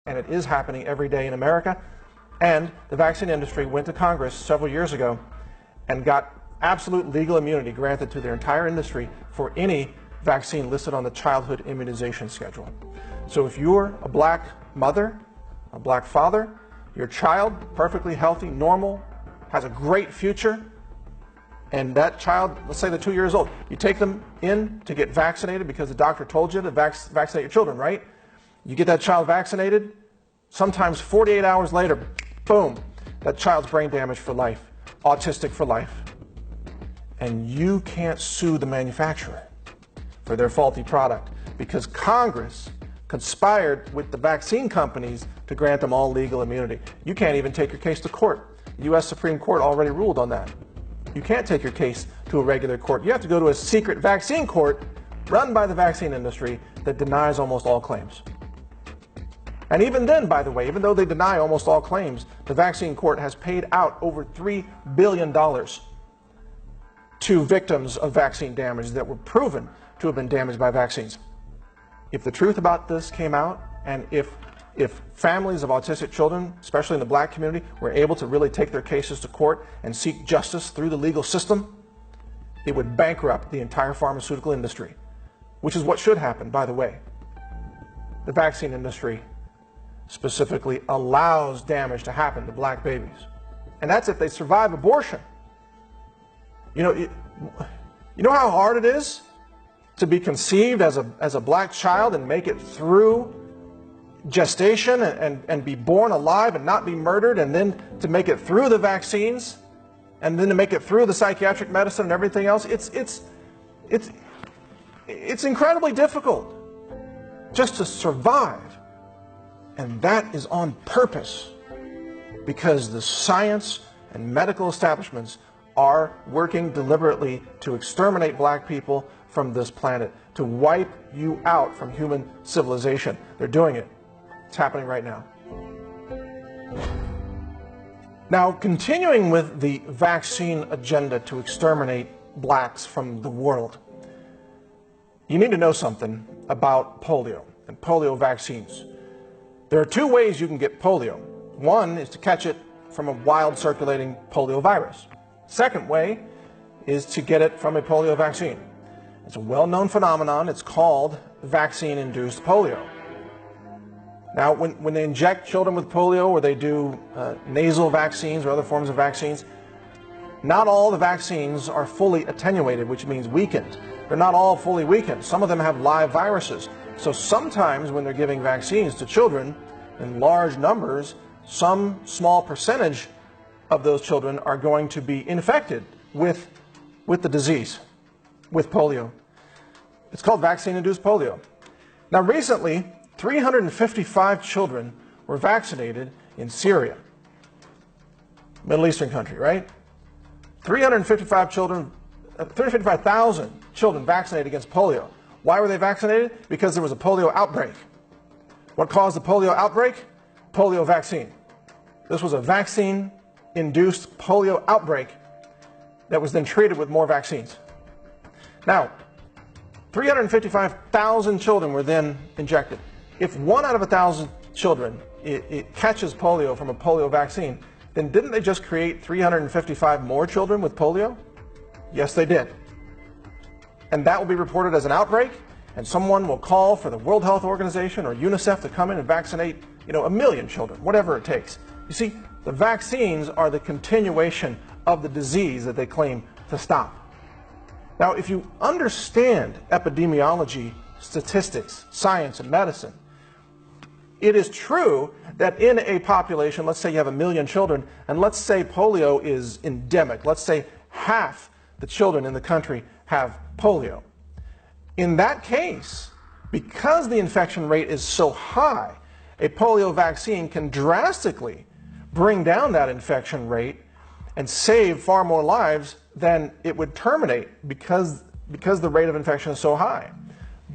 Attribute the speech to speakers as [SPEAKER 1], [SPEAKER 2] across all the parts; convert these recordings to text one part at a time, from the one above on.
[SPEAKER 1] and it is happening every day in America. And the vaccine industry went to Congress several years ago and got absolute legal immunity granted to their entire industry for any vaccine listed on the childhood immunization schedule. So if you're a black mother, a black father, your child, perfectly healthy, normal, has a great future, and that child, let's say they're 2 years old, you take them in to get vaccinated because the doctor told you to vaccinate your children, right? You get that child vaccinated, sometimes 48 hours later, boom, that child's brain damaged for life, autistic for life. And you can't sue the manufacturer for their faulty product because Congress conspired with the vaccine companies to grant them all legal immunity. You can't even take your case to court. The U.S. Supreme Court already ruled on that. You can't take your case to a regular court. You have to go to a secret vaccine court run by the vaccine industry that denies almost all claims. And even then, by the way, even though they deny almost all claims, the vaccine court has paid out over $3 billion to victims of vaccine damage that were proven to have been damaged by vaccines. If the truth about this came out, and if families of autistic children, especially in the black community, were able to really take their cases to court and seek justice through the legal system, it would bankrupt the entire pharmaceutical industry, which is what should happen, by the way. The vaccine industry specifically allows damage to happen to black babies. And that's if they survive abortion. You know how hard it is to be conceived as a black child and make it through gestation and be born alive and not be murdered, and then to make it through the vaccines, and then to make it through the psychiatric medicine and everything else. It's incredibly difficult just to survive. And that is on purpose because the science and medical establishments are working deliberately to exterminate black people from this planet, to wipe you out from human civilization. They're doing it. It's happening right now. Now, continuing with the vaccine agenda to exterminate blacks from the world, you need to know something about polio and polio vaccines. There are two ways you can get polio. One is to catch it from a wild circulating polio virus. Second way is to get it from a polio vaccine. It's a well-known phenomenon. It's called vaccine-induced polio. Now, when they inject children with polio, or they do nasal vaccines or other forms of vaccines, not all the vaccines are fully attenuated, which means weakened. They're not all fully weakened. Some of them have live viruses. So sometimes when they're giving vaccines to children in large numbers, some small percentage of those children are going to be infected with the disease, with polio. It's called vaccine-induced polio. Now recently, 355 children were vaccinated in Syria, Middle Eastern country, right? 355,000 children vaccinated against polio. Why were they vaccinated? Because there was a polio outbreak. What caused the polio outbreak? Polio vaccine. This was a vaccine-induced polio outbreak that was then treated with more vaccines. Now, 355,000 children were then injected. If 1 out of 1,000 children it catches polio from a polio vaccine, then didn't they just create 355 more children with polio? Yes, they did. And that will be reported as an outbreak, and someone will call for the World Health Organization or UNICEF to come in and vaccinate, 1 million children, whatever it takes. You see, the vaccines are the continuation of the disease that they claim to stop. Now, if you understand epidemiology, statistics, science, and medicine, it is true that in a population, let's say you have 1 million children, and let's say polio is endemic. Let's say half the children in the country have polio. In that case, because the infection rate is so high, a polio vaccine can drastically bring down that infection rate and save far more lives than it would terminate because the rate of infection is so high.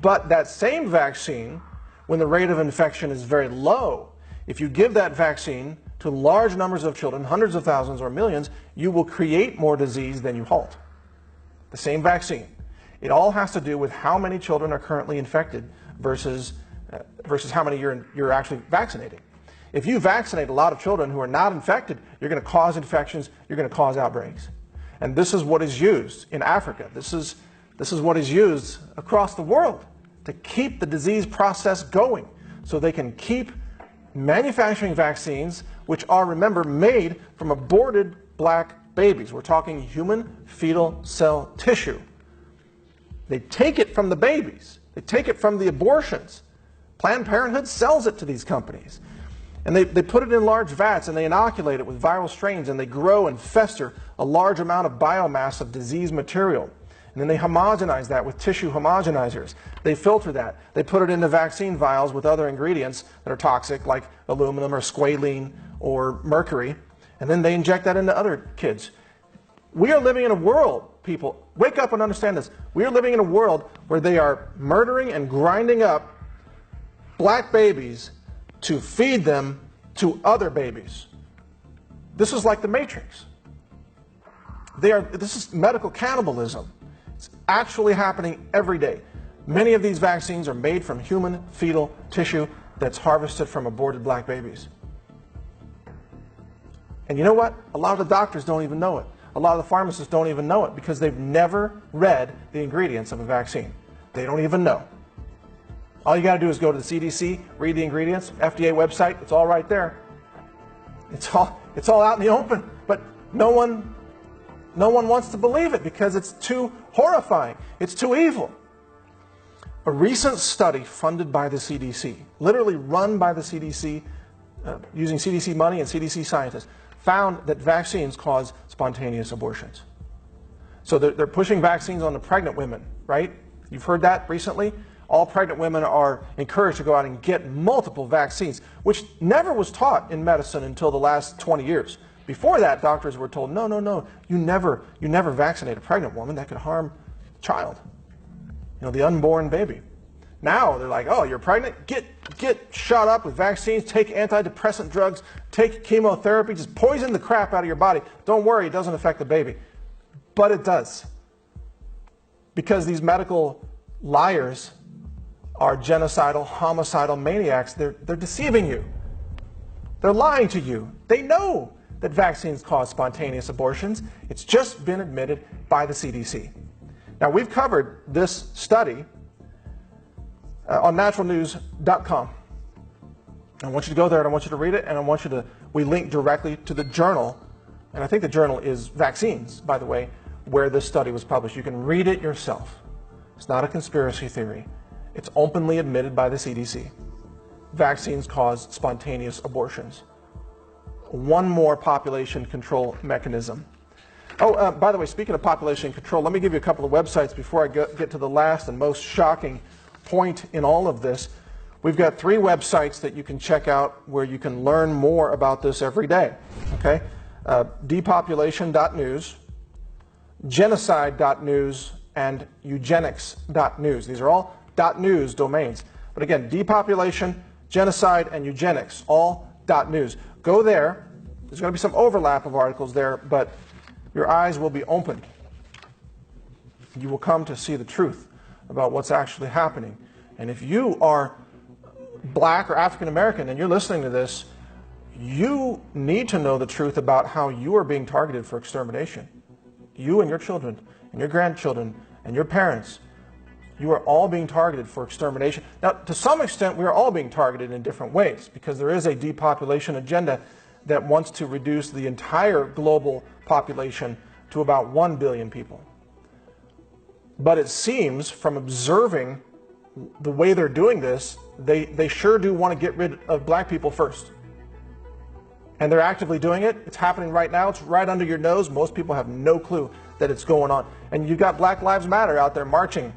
[SPEAKER 1] But that same vaccine, when the rate of infection is very low, if you give that vaccine to large numbers of children, hundreds of thousands or millions, you will create more disease than you halt. The same vaccine. It all has to do with how many children are currently infected versus versus how many you're actually vaccinating. If you vaccinate a lot of children who are not infected, you're going to cause infections, you're going to cause outbreaks. And this is what is used in Africa. This is what is used across the world to keep the disease process going so they can keep manufacturing vaccines, which are, remember, made from aborted black babies. We're talking human fetal cell tissue. They take it from the babies. They take it from the abortions. Planned Parenthood sells it to these companies. And they put it in large vats and they inoculate it with viral strains and they grow and fester a large amount of biomass of disease material. And then they homogenize that with tissue homogenizers. They filter that. They put it into vaccine vials with other ingredients that are toxic, like aluminum or squalene or mercury. And then they inject that into other kids. We are living in a world, people, wake up and understand this. We are living in a world where they are murdering and grinding up black babies to feed them to other babies. This is like the Matrix. This is medical cannibalism. It's actually happening every day. Many of these vaccines are made from human fetal tissue that's harvested from aborted black babies. And you know what? A lot of the doctors don't even know it. A lot of the pharmacists don't even know it because they've never read the ingredients of a vaccine. They don't even know. All you got to do is go to the CDC, read the ingredients, FDA website, it's all right there. It's all out in the open, but no one wants to believe it because it's too horrifying. It's too evil. A recent study funded by the CDC, literally run by the CDC, using CDC money and CDC scientists, found that vaccines cause spontaneous abortions. So they're pushing vaccines on the pregnant women, right? You've heard that recently? All pregnant women are encouraged to go out and get multiple vaccines, which never was taught in medicine until the last 20 years. Before that, doctors were told, no, you never vaccinate a pregnant woman. That could harm the child, the unborn baby. Now they're like, oh, you're pregnant? Get shot up with vaccines, take antidepressant drugs, take chemotherapy, just poison the crap out of your body. Don't worry, it doesn't affect the baby. But it does. Because these medical liars are genocidal, homicidal maniacs. They're deceiving you. They're lying to you. They know that vaccines cause spontaneous abortions. It's just been admitted by the CDC. Now, we've covered this study on naturalnews.com. I want you to go there and I want you to read it, and we link directly to the journal, and I think the journal is Vaccines, by the way, where this study was published. You can read it yourself. It's not a conspiracy theory. It's openly admitted by the CDC. Vaccines cause spontaneous abortions. One more population control mechanism. Oh, by the way, speaking of population control, let me give you a couple of websites before I get to the last and most shocking point in all of this. We've got 3 websites that you can check out where you can learn more about this every day. Okay? Depopulation.news, genocide.news, and eugenics.news. These are all .news domains. But again, depopulation, genocide, and eugenics, all .news. Go there. There's going to be some overlap of articles there, but your eyes will be opened. You will come to see the truth about what's actually happening. And if you are black or African American and you're listening to this, you need to know the truth about how you are being targeted for extermination. You and your children and your grandchildren and your parents, you are all being targeted for extermination. Now, to some extent, we are all being targeted in different ways because there is a depopulation agenda that wants to reduce the entire global population to about 1 billion people. But it seems, from observing the way they're doing this, they sure do want to get rid of black people first. And they're actively doing it. It's happening right now. It's right under your nose. Most people have no clue that it's going on. And you've got Black Lives Matter out there marching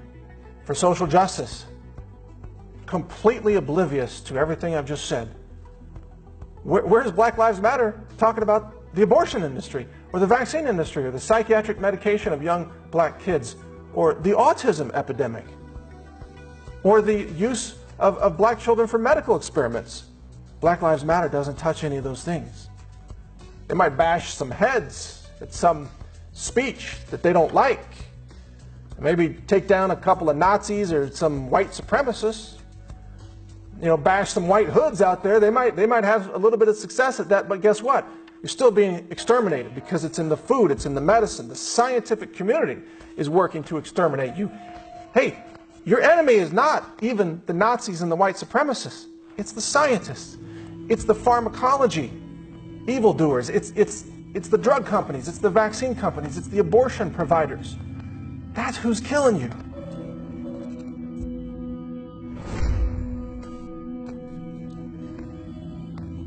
[SPEAKER 1] for social justice, completely oblivious to everything I've just said. Where's Black Lives Matter talking about the abortion industry, or the vaccine industry, or the psychiatric medication of young black kids, or the autism epidemic, or the use of black children for medical experiments? Black Lives Matter doesn't touch any of those things. They might bash some heads at some speech that they don't like, maybe take down a couple of Nazis or some white supremacists, bash some white hoods out there, they might have a little bit of success at that, but guess what? You're still being exterminated because it's in the food, it's in the medicine. The scientific community is working to exterminate you. Hey, your enemy is not even the Nazis and the white supremacists. It's the scientists. It's the pharmacology evildoers. It's the drug companies. It's the vaccine companies. It's the abortion providers. That's who's killing you.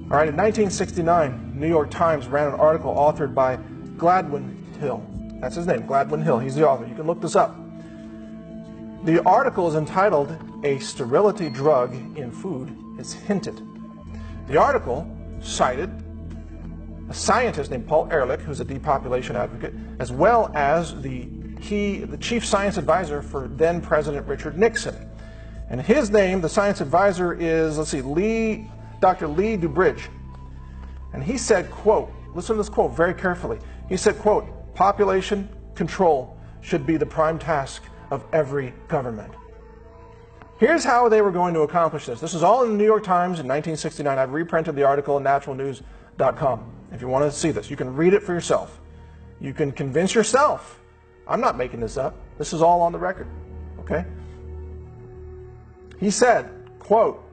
[SPEAKER 1] All right, in 1969, New York Times ran an article authored by Gladwin Hill. That's his name, Gladwin Hill. He's the author. You can look this up. The article is entitled, "A Sterility Drug in Food is Hinted." The article cited a scientist named Paul Ehrlich, who's a depopulation advocate, as well as the chief science advisor for then President Richard Nixon. And his name, the science advisor, is, let's see, Dr. Lee Dubridge. And he said, quote, listen to this quote very carefully. He said, quote, "Population control should be the prime task of every government." Here's how they were going to accomplish this. This is all in the New York Times in 1969. I've reprinted the article at naturalnews.com. If you want to see this, you can read it for yourself. You can convince yourself. I'm not making this up. This is all on the record. Okay? He said, quote,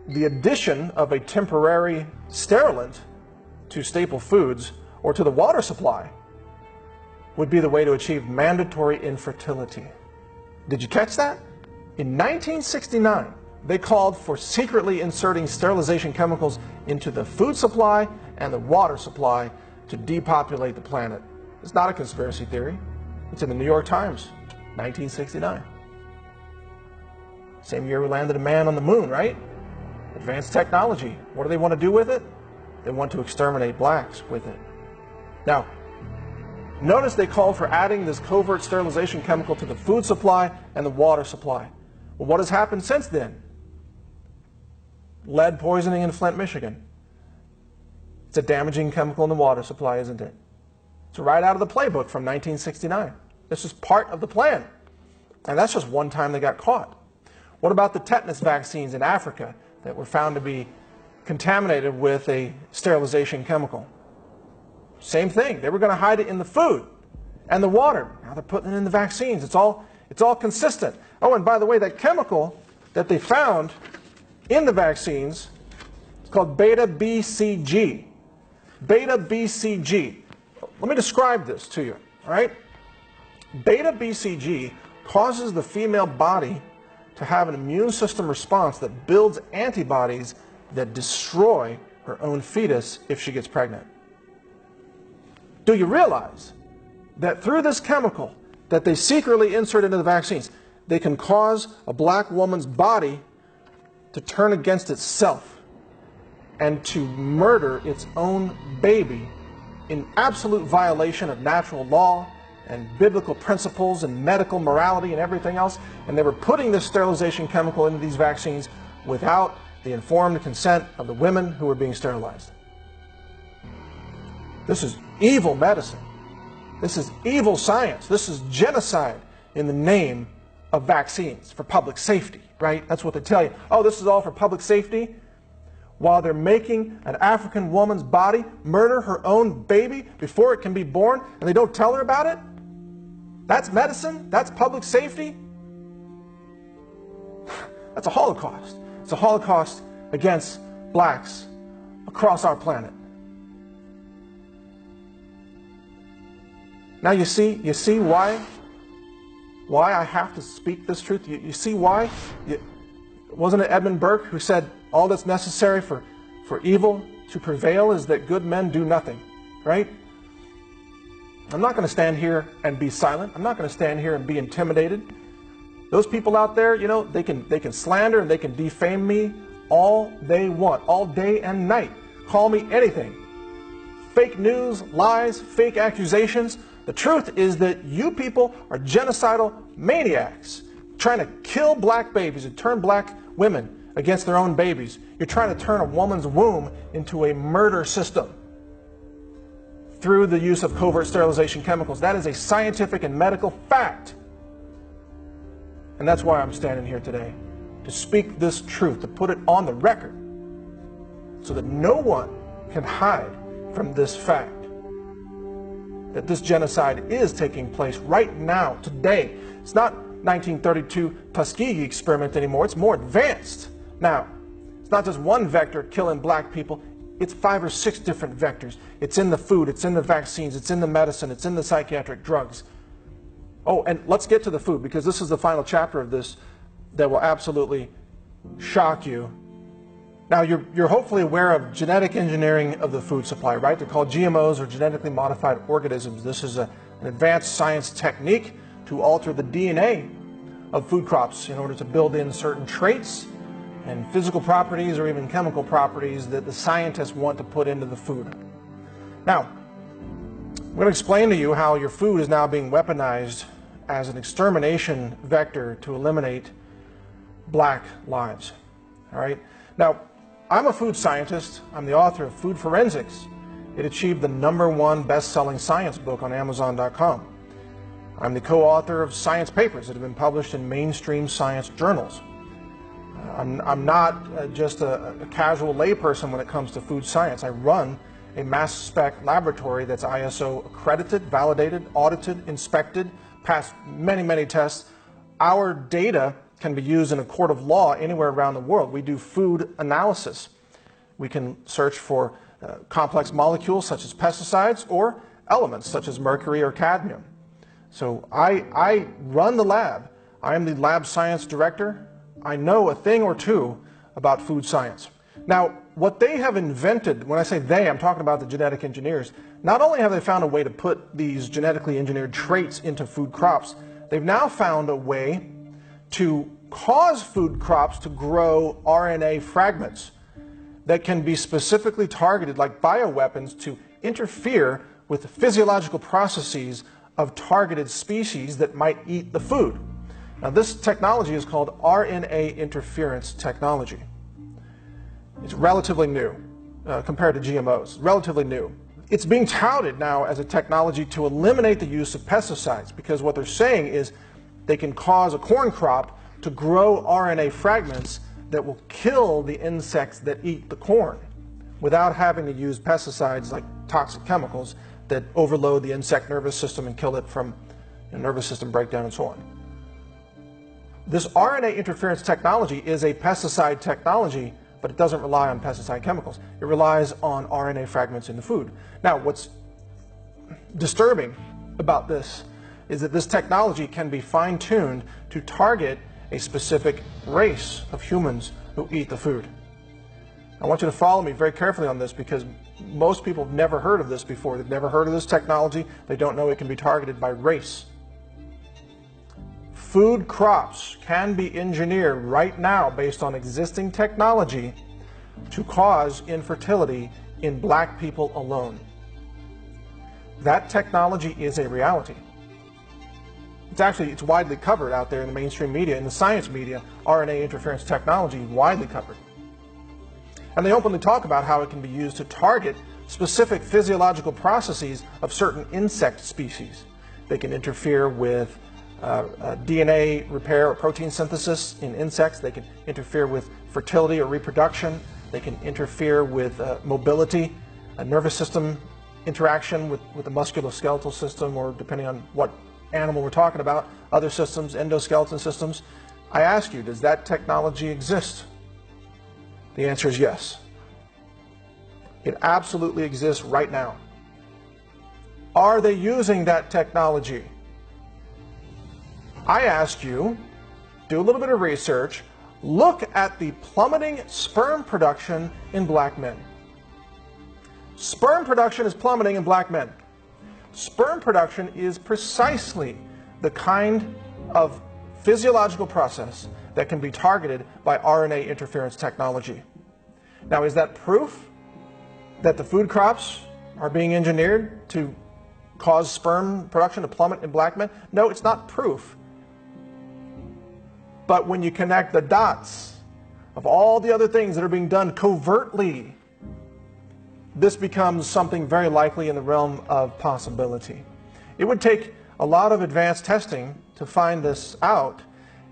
[SPEAKER 1] "The addition of a temporary sterilant to staple foods or to the water supply would be the way to achieve mandatory infertility." Did you catch that? In 1969, they called for secretly inserting sterilization chemicals into the food supply and the water supply to depopulate the planet. It's not a conspiracy theory. It's in the New York Times, 1969. Same year we landed a man on the moon, right? Advanced technology. What do they want to do with it? They want to exterminate blacks with it. Now, notice they called for adding this covert sterilization chemical to the food supply and the water supply. Well, what has happened since then? Lead poisoning in Flint, Michigan. It's a damaging chemical in the water supply, isn't it? It's right out of the playbook from 1969. This is part of the plan. And that's just one time they got caught. What about the tetanus vaccines in Africa that were found to be contaminated with a sterilization chemical? Same thing. They were going to hide it in the food and the water. Now they're putting it in the vaccines. It's all consistent. Oh, and by the way, that chemical that they found in the vaccines is called beta-BCG. Beta-BCG. Let me describe this to you, all right? Beta-BCG causes the female body to have an immune system response that builds antibodies that destroy her own fetus if she gets pregnant. Do you realize that through this chemical that they secretly insert into the vaccines, they can cause a black woman's body to turn against itself and to murder its own baby in absolute violation of natural law and biblical principles and medical morality and everything else? And they were putting this sterilization chemical into these vaccines without the informed consent of the women who were being sterilized. This is evil medicine. This is evil science. This is genocide in the name of vaccines for public safety, right? That's what they tell you. Oh, this is all for public safety? While they're making an African woman's body murder her own baby before it can be born, and they don't tell her about it? That's medicine? That's public safety? That's a Holocaust. It's a Holocaust against blacks across our planet. Now you see why I have to speak this truth? You see why? Wasn't it Edmund Burke who said, all that's necessary for evil to prevail is that good men do nothing, right? I'm not going to stand here and be silent. I'm not going to stand here and be intimidated. Those people out there, you know, they can slander and they can defame me all they want, all day and night. Call me anything. Fake news, lies, fake accusations. The truth is that you people are genocidal maniacs trying to kill black babies and turn black women against their own babies. You're trying to turn a woman's womb into a murder system through the use of covert sterilization chemicals. That is a scientific and medical fact. And that's why I'm standing here today, to speak this truth, to put it on the record, so that no one can hide from this fact that this genocide is taking place right now, today. It's not 1932 Tuskegee experiment anymore. It's more advanced now. It's not just one vector killing black people. It's 5 or 6 different vectors. It's in the food, it's in the vaccines, it's in the medicine, it's in the psychiatric drugs. Oh, and let's get to the food, because this is the final chapter of this that will absolutely shock you. Now, you're hopefully aware of genetic engineering of the food supply, right? They're called GMOs, or genetically modified organisms. This is an advanced science technique to alter the DNA of food crops in order to build in certain traits and physical properties or even chemical properties that the scientists want to put into the food. Now, I'm going to explain to you how your food is now being weaponized as an extermination vector to eliminate black lives. All right? Now, I'm a food scientist. I'm the author of Food Forensics. It achieved the #1 best-selling science book on Amazon.com. I'm the co-author of science papers that have been published in mainstream science journals. I'm not just a casual layperson when it comes to food science. I run a mass spec laboratory that's ISO accredited, validated, audited, inspected, passed many, many tests. Our data can be used in a court of law anywhere around the world. We do food analysis. We can search for complex molecules such as pesticides or elements such as mercury or cadmium. So I run the lab. I am the lab science director. I know a thing or two about food science. Now, what they have invented, when I say they, I'm talking about the genetic engineers, not only have they found a way to put these genetically engineered traits into food crops, they've now found a way to cause food crops to grow RNA fragments that can be specifically targeted like bioweapons to interfere with the physiological processes of targeted species that might eat the food. Now, this technology is called RNA interference technology. It's relatively new compared to GMOs, relatively new. It's being touted now as a technology to eliminate the use of pesticides, because what they're saying is they can cause a corn crop to grow RNA fragments that will kill the insects that eat the corn without having to use pesticides like toxic chemicals that overload the insect nervous system and kill it from nervous system breakdown and so on. This RNA interference technology is a pesticide technology, but it doesn't rely on pesticide chemicals. It relies on RNA fragments in the food. Now, what's disturbing about this is that this technology can be fine-tuned to target a specific race of humans who eat the food. I want you to follow me very carefully on this, because most people have never heard of this before. They've never heard of this technology. They don't know it can be targeted by race. Food crops can be engineered right now based on existing technology to cause infertility in black people alone. That technology is a reality. It's widely covered out there in the mainstream media, in the science media. RNA interference technology is widely covered. And they openly talk about how it can be used to target specific physiological processes of certain insect species. They can interfere with DNA repair or protein synthesis in insects. They can interfere with fertility or reproduction. They can interfere with mobility, a nervous system interaction with the musculoskeletal system, or depending on what animal we're talking about, other systems, endoskeleton systems. I ask you, does that technology exist? The answer is yes. It absolutely exists right now. Are they using that technology? I ask you, do a little bit of research, look at the plummeting sperm production in black men. Sperm production is plummeting in black men. Sperm production is precisely the kind of physiological process that can be targeted by RNA interference technology. Now, is that proof that the food crops are being engineered to cause sperm production to plummet in black men? No, it's not proof. But when you connect the dots of all the other things that are being done covertly, this becomes something very likely in the realm of possibility. It would take a lot of advanced testing to find this out,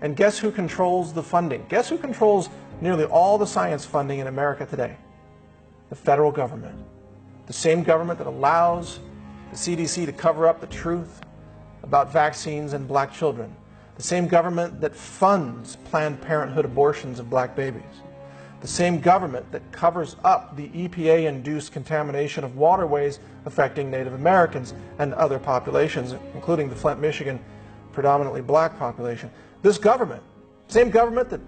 [SPEAKER 1] And guess who controls the funding? Guess who controls nearly all the science funding in America today? The federal government. The same government that allows the CDC to cover up the truth about vaccines and black children. The same government that funds Planned Parenthood abortions of black babies. The same government that covers up the EPA-induced contamination of waterways affecting Native Americans and other populations, including the Flint, Michigan, predominantly black population. This government, same government that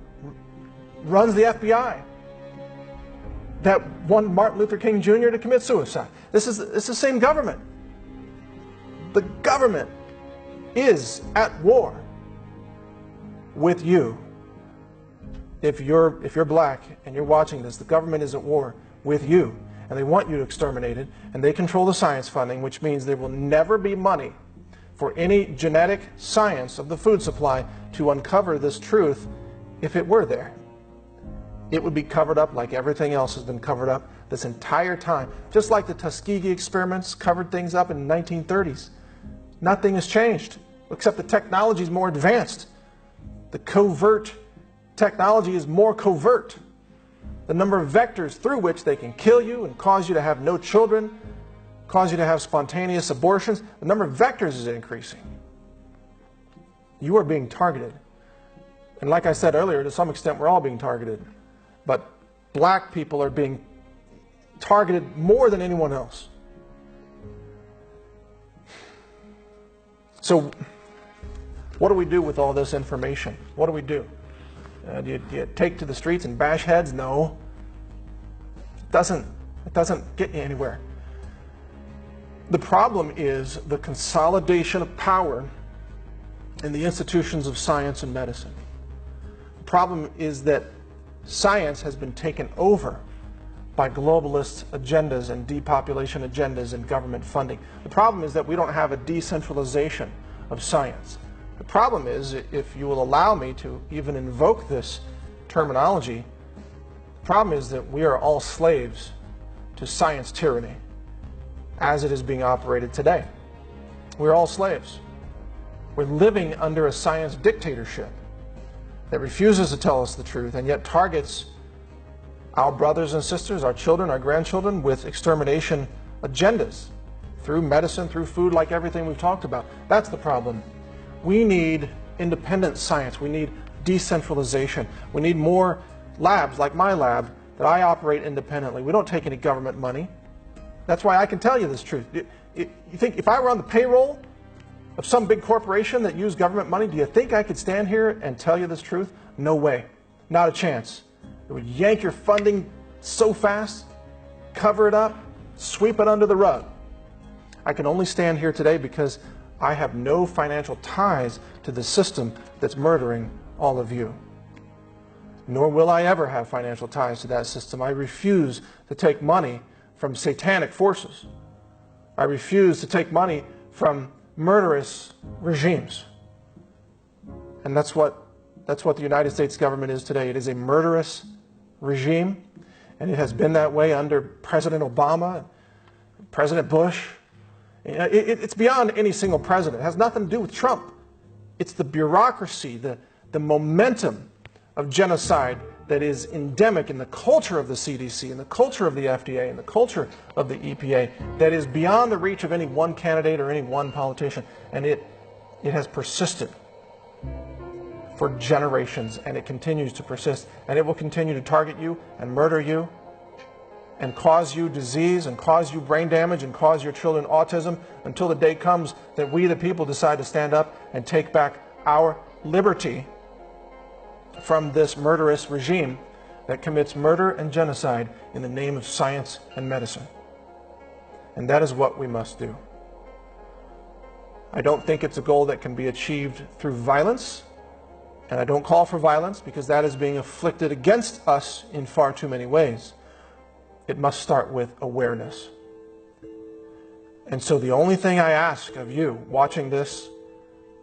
[SPEAKER 1] runs the FBI, that wanted Martin Luther King Jr. to commit suicide. It's the same government. The government is at war with you. If you're black and you're watching this, the government is at war with you, and they want you to exterminate it, and they control the science funding, which means there will never be money for any genetic science of the food supply to uncover this truth. If it were there, it would be covered up like everything else has been covered up this entire time. Just like the Tuskegee experiments covered things up in the 1930s. Nothing has changed, except the technology is more advanced. The covert technology is more covert. The number of vectors through which they can kill you and cause you to have no children, cause you to have spontaneous abortions, the number of vectors is increasing. You are being targeted. And like I said earlier, to some extent we're all being targeted. But black people are being targeted more than anyone else. So what do we do with all this information? What do we do? Do you take to the streets and bash heads? No. It doesn't get you anywhere. The problem is the consolidation of power in the institutions of science and medicine. The problem is that science has been taken over by globalist agendas and depopulation agendas and government funding. The problem is that we don't have a decentralization of science. The problem is, if you will allow me to even invoke this terminology, the problem is that we are all slaves to science tyranny as it is being operated today. We're all slaves. We're living under a science dictatorship that refuses to tell us the truth and yet targets our brothers and sisters, our children, our grandchildren with extermination agendas through medicine, through food, like everything we've talked about. That's the problem. We need independent science. We need decentralization. We need more labs like my lab that I operate independently. We don't take any government money. That's why I can tell you this truth. You think if I were on the payroll of some big corporation that used government money, do you think I could stand here and tell you this truth? No way. Not a chance. It would yank your funding so fast, cover it up, sweep it under the rug. I can only stand here today because I have no financial ties to the system that's murdering all of you. Nor will I ever have financial ties to that system. I refuse to take money from satanic forces. I refuse to take money from murderous regimes. And that's what the United States government is today. It is a murderous regime, and it has been that way under President Obama, President Bush. It's beyond any single president. It has nothing to do with Trump. It's the bureaucracy, the momentum of genocide that is endemic in the culture of the CDC, in the culture of the FDA, in the culture of the EPA, that is beyond the reach of any one candidate or any one politician. And it has persisted for generations, and it continues to persist. And it will continue to target you and murder you and cause you disease and cause you brain damage and cause your children autism until the day comes that we the people decide to stand up and take back our liberty from this murderous regime that commits murder and genocide in the name of science and medicine. And that is what we must do. I don't think it's a goal that can be achieved through violence, and I don't call for violence because that is being inflicted against us in far too many ways. It must start with awareness. And so the only thing I ask of you watching this,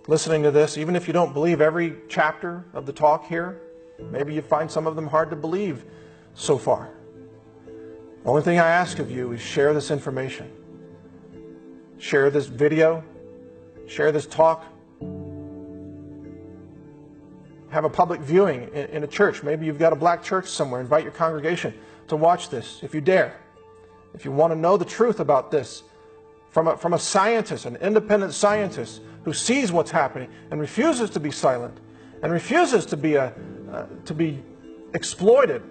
[SPEAKER 1] listening to this, even if you don't believe every chapter of the talk here, maybe you find some of them hard to believe so far. The only thing I ask of you is share this information. Share this video. Share this talk. have a public viewing in a church. Maybe you've got a black church somewhere. Invite your congregation to watch this if you dare. If you want to know the truth about this from a scientist, an independent scientist who sees what's happening and refuses to be silent and refuses to be exploited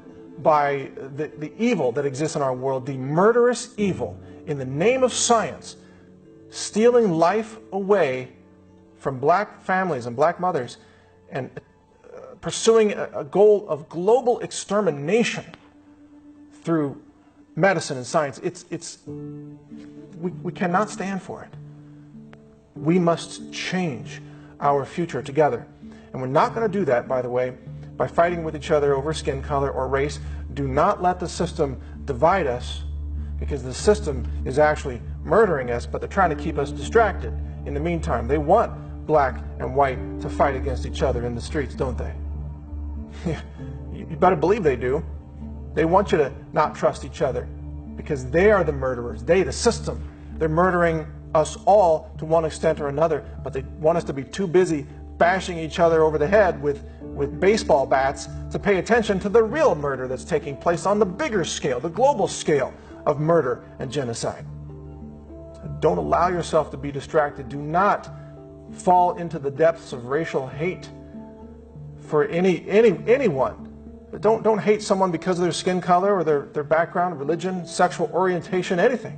[SPEAKER 1] by the evil that exists in our world, the murderous evil in the name of science, stealing life away from black families and black mothers and pursuing a goal of global extermination through medicine and science. We cannot stand for it. We must change our future together. And we're not going to do that, by the way, by fighting with each other over skin color or race. Do not let the system divide us, because the system is actually murdering us, but they're trying to keep us distracted. In the meantime, they want black and white to fight against each other in the streets, don't they? You better believe they do. They want you to not trust each other because they are the murderers. They, the system, they're murdering us all to one extent or another, but they want us to be too busy bashing each other over the head with baseball bats to pay attention to the real murder that's taking place on the bigger scale, the global scale of murder and genocide. Don't allow yourself to be distracted. Do not fall into the depths of racial hate for anyone. Don't hate someone because of their skin color or their background, religion, sexual orientation, anything.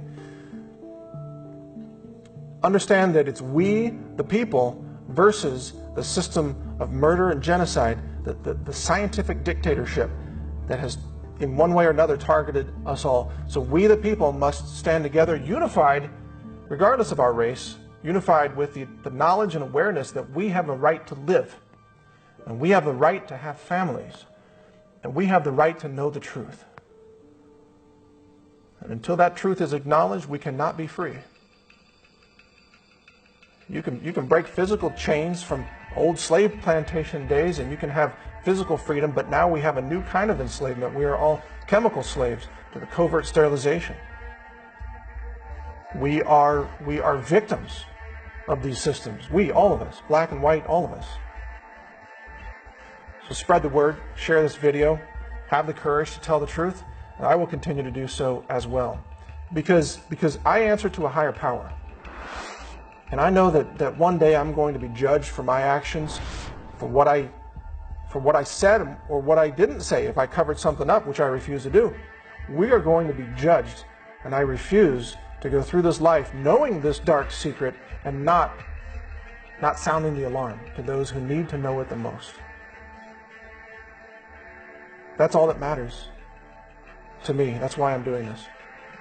[SPEAKER 1] Understand that it's we, the people, versus the system of murder and genocide, the scientific dictatorship that has in one way or another targeted us all. So we, the people, must stand together, unified, regardless of our race, unified with the knowledge and awareness that we have a right to live, and we have the right to have families, and we have the right to know the truth. And until that truth is acknowledged, we cannot be free. You can break physical chains from old slave plantation days, and you can have physical freedom, but now we have a new kind of enslavement. We are all chemical slaves to the covert sterilization. We are victims of these systems. We, all of us, black and white, all of us. So spread the word, share this video, have the courage to tell the truth, and I will continue to do so as well. Because I answer to a higher power. And I know that one day I'm going to be judged for my actions, for what I said or what I didn't say if I covered something up, which I refuse to do. We are going to be judged, and I refuse to go through this life knowing this dark secret and not sounding the alarm to those who need to know it the most. That's all that matters to me. That's why I'm doing this.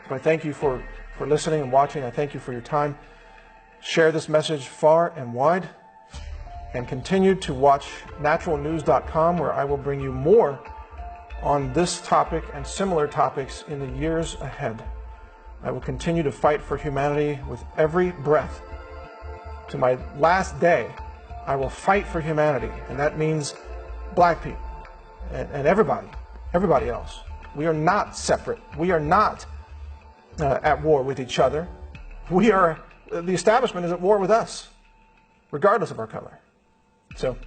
[SPEAKER 1] So I thank you for listening and watching. I thank you for your time. Share this message far and wide, and continue to watch naturalnews.com, where I will bring you more on this topic and similar topics in the years ahead. I will continue to fight for humanity with every breath. To my last day, I will fight for humanity, and that means black people and everybody else. We are not separate. We are not at war with each other. The establishment is at war with us, regardless of our color. So,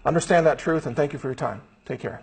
[SPEAKER 1] understand that truth, and thank you for your time. Take care.